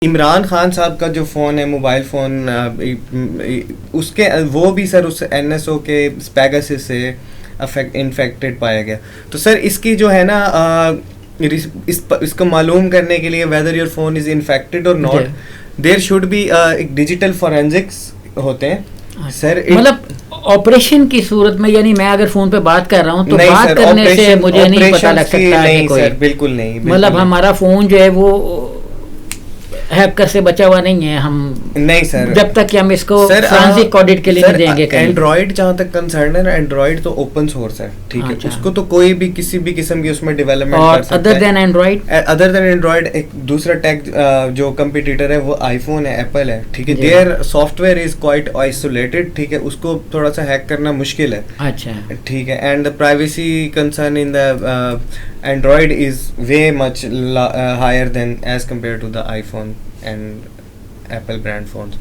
इमरान खान साहब का जो फ़ोन है, मोबाइल फ़ोन, उसके वो भी सर उस एनएसओ के स्पेगासिस से इन्फेक्टेड पाया गया। तो सर इसकी जो है ना इसको मालूम करने के लिए whether your phone is infected और नॉट, देयर शुड बी एक डिजिटल फॉरेंसिक्स होते हैं सर। मतलब ऑपरेशन की सूरत में, यानी मैं अगर फोन पे बात कर रहा हूँ तो बात करने से मुझे नहीं पता लग सकता है कोई, बिल्कुल नहीं, मतलब हमारा फोन जो है वो हैकर से बचा हुआ नहीं है, हम नहीं सर, जब तक कि हम इसको फॉरेंसिक ऑडिट के लिए नहीं देंगे। एंड्रॉइड जहाँ तक कंसर्न है, एंड्रॉइड तो ओपन सोर्स है, ठीक है, उसको तो कोई भी किसी भी किस्म की उसमें डेवलपमेंट कर सकता है। अदर देन एंड्रॉइड एक दूसरा टेक जो कंपटीटर है वो आईफोन है, एप्पल है, ठीक है, there software is quite isolated, ठीक है, उसको थोड़ा सा हैक करना मुश्किल है, अच्छा, ठीक है, and the privacy concern in the Android is way much higher than as compared to the iPhone and Apple brand phones.